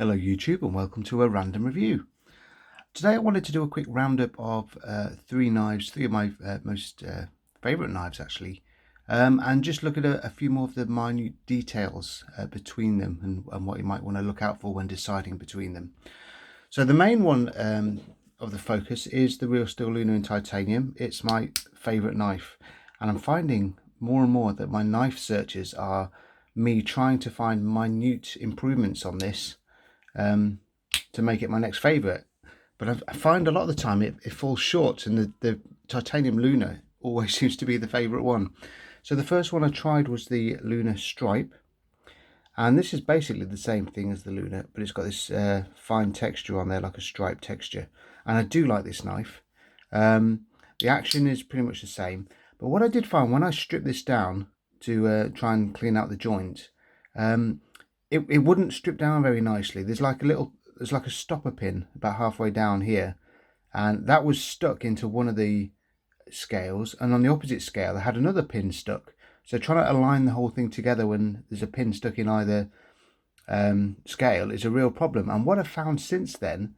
Hello YouTube and welcome to a random review. Today I wanted to do a quick roundup of three of my most favourite knives actually, and just look at a few more of the minute details between them and what you might want to look out for when deciding between them. So the main one of the focus is the Real Steel Luna in titanium. It's my favourite knife, and I'm finding more and more that my knife searches are me trying to find minute improvements on this to make it my next favourite, but I find a lot of the time it falls short, and the titanium Luna always seems to be the favourite one. So the first one I tried was the Luna Stripe, and this is basically the same thing as the Luna, but it's got this fine texture on there, like a stripe texture, and I do like this knife. The action is pretty much the same, but what I did find when I stripped this down to try and clean out the joint, it wouldn't strip down very nicely. There's like a stopper pin about halfway down here, and that was stuck into one of the scales, and on the opposite scale I had another pin stuck. So trying to align the whole thing together when there's a pin stuck in either scale is a real problem. And what I've found since then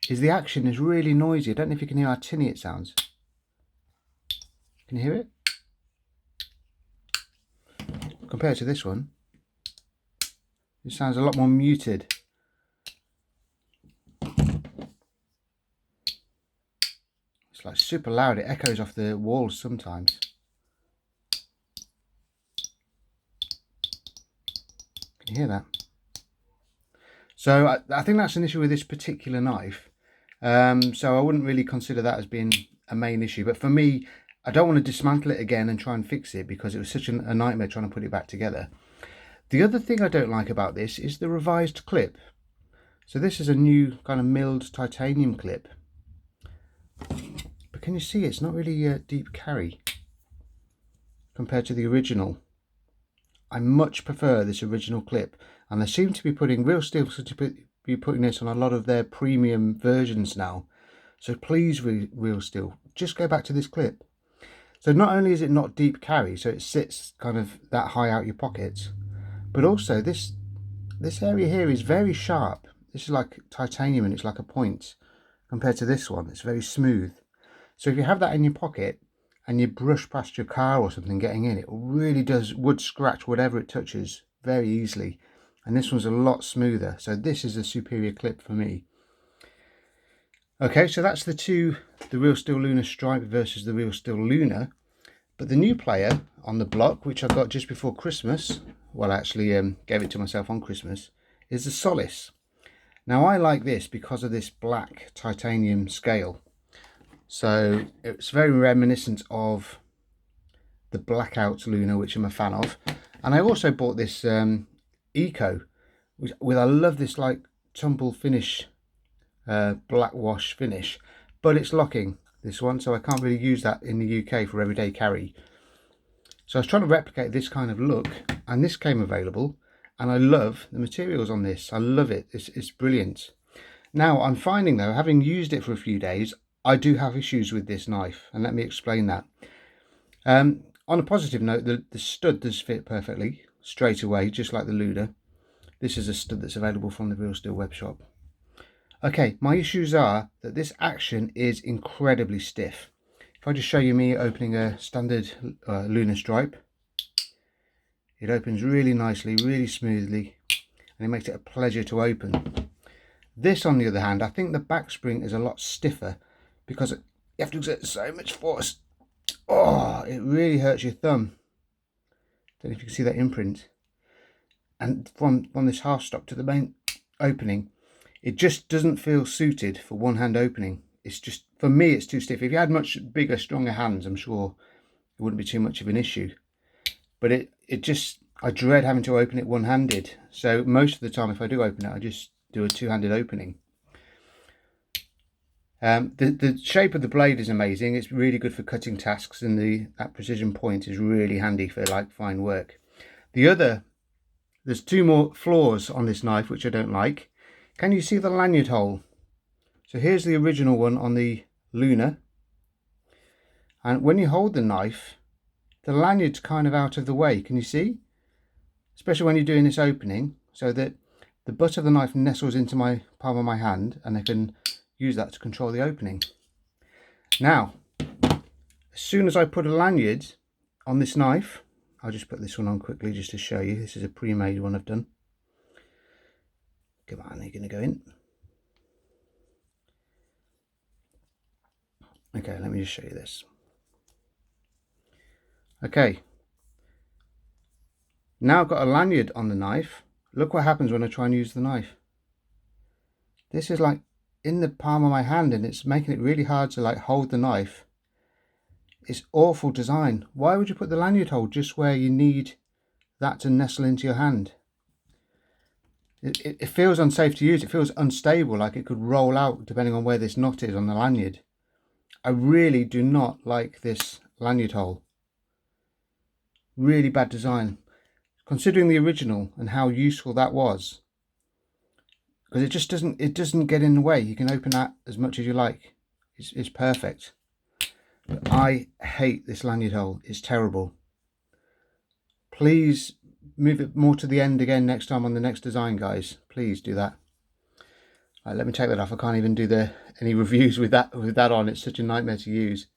is the action is really noisy. I don't know if you can hear how tinny it sounds. Can you hear it? Compared to this one, it sounds a lot more muted. It's like super loud. It echoes off the walls sometimes. Can you hear that? So I think that's an issue with this particular knife. So I wouldn't really consider that as being a main issue. But for me, I don't want to dismantle it again and try and fix it, because it was such a nightmare trying to put it back together. The other thing I don't like about this is the revised clip. So this is a new kind of milled titanium clip. But can you see it's not really a deep carry compared to the original. I much prefer this original clip, and they seem to be putting Real Steel to be putting this on a lot of their premium versions now. So please, Real Steel, just go back to this clip. So not only is it not deep carry, so it sits kind of that high out your pockets, but also this area here is very sharp. This is like titanium and it's like a point, compared to this one. It's very smooth. So if you have that in your pocket and you brush past your car or something getting in, it really would scratch whatever it touches very easily. And this one's a lot smoother. So this is a superior clip for me. Okay, so that's the Real Steel Luna Stripe versus the Real Steel Luna. But the new player on the block, which I got just before Christmas, well, I actually gave it to myself on Christmas, is the Solis. Now I like this because of this black titanium scale. So it's very reminiscent of the Blackout Luna, which I'm a fan of. And I also bought this Eco, with I love this like tumble finish, black wash finish, but it's locking, this one, so I can't really use that in the UK for everyday carry. So I was trying to replicate this kind of look, and this came available, and I love the materials on this. I love it. It's brilliant. Now I'm finding though, having used it for a few days, I do have issues with this knife, and let me explain that. On a positive note, the stud does fit perfectly straight away, just like the Luna. This is a stud that's available from the Real Steel web shop. Okay, my issues are that this action is incredibly stiff. If I just show you me opening a standard Luna Stripe, it opens really nicely, really smoothly, and it makes it a pleasure to open. This, on the other hand, I think the back spring is a lot stiffer because you have to exert so much force. Oh, it really hurts your thumb. Don't know if you can see that imprint. And from this half stop to the main opening, it just doesn't feel suited for one hand opening. It's just, for me, it's too stiff. If you had much bigger, stronger hands, I'm sure it wouldn't be too much of an issue. But it just, I dread having to open it one-handed. So most of the time, if I do open it, I just do a two-handed opening. The shape of the blade is amazing. It's really good for cutting tasks, and that precision point is really handy for like fine work. There's two more flaws on this knife which I don't like. Can you see the lanyard hole? So here's the original one on the Luna, and when you hold the knife, the lanyard's kind of out of the way. Can you see? Especially when you're doing this opening, so that the butt of the knife nestles into my palm of my hand, and I can use that to control the opening. Now, as soon as I put a lanyard on this knife, I'll just put this one on quickly just to show you. This is a pre-made one I've done. Come on, you're going to go in. Okay, let me just show you this. Okay, now I've got a lanyard on the knife. Look what happens when I try and use the knife. This is like in the palm of my hand, and it's making it really hard to like hold the knife. It's awful design. Why would you put the lanyard hole just where you need that to nestle into your hand? It feels unsafe to use. It feels unstable, like it could roll out depending on where this knot is on the lanyard. I really do not like this lanyard hole. Really bad design. Considering the original and how useful that was. Because it doesn't get in the way. You can open that as much as you like. It's perfect. But I hate this lanyard hole. It's terrible. Please move it more to the end again next time on the next design, guys. Please do that. Right, let me take that off. I can't even do any reviews with that on. It's such a nightmare to use.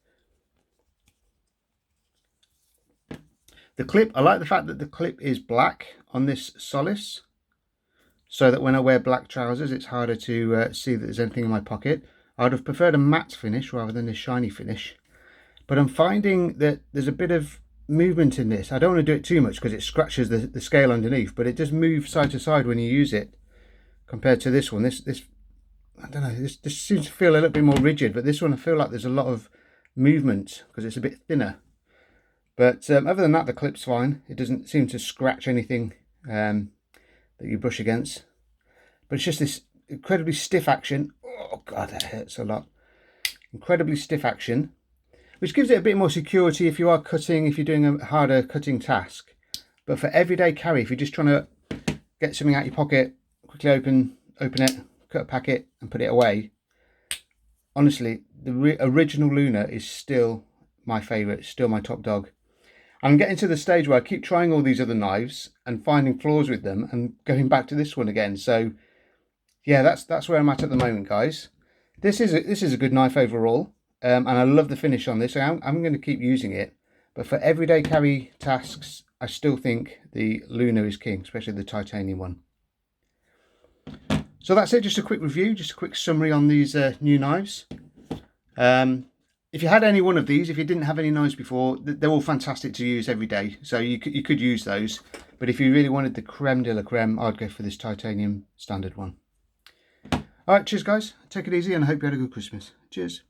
The clip, I like the fact that the clip is black on this Solis, so that when I wear black trousers it's harder to see that there's anything in my pocket. I would have preferred a matte finish rather than a shiny finish, but I'm finding that there's a bit of movement in this. I don't want to do it too much because it scratches the scale underneath, but it does move side to side when you use it compared to this one. This I don't know, this seems to feel a little bit more rigid, but this one I feel like there's a lot of movement because it's a bit thinner. But other than that, the clip's fine. It doesn't seem to scratch anything that you brush against. But it's just this incredibly stiff action. Oh God, that hurts a lot. Incredibly stiff action, which gives it a bit more security if you are cutting, if you're doing a harder cutting task. But for everyday carry, if you're just trying to get something out of your pocket, quickly open it, cut a packet and put it away. Honestly, the original Luna is still my favourite, still my top dog. I'm getting to the stage where I keep trying all these other knives and finding flaws with them and going back to this one again. So yeah, that's where I'm at the moment, guys. This is a good knife overall, and I love the finish on this. I'm going to keep using it, but for everyday carry tasks, I still think the Luna is king, especially the titanium one. So that's it, just a quick review, just a quick summary on these new knives. If you had any one of these, if you didn't have any knives before, they're all fantastic to use every day. So you could use those. But if you really wanted the creme de la creme, I'd go for this titanium standard one. All right, cheers guys. Take it easy and I hope you had a good Christmas. Cheers.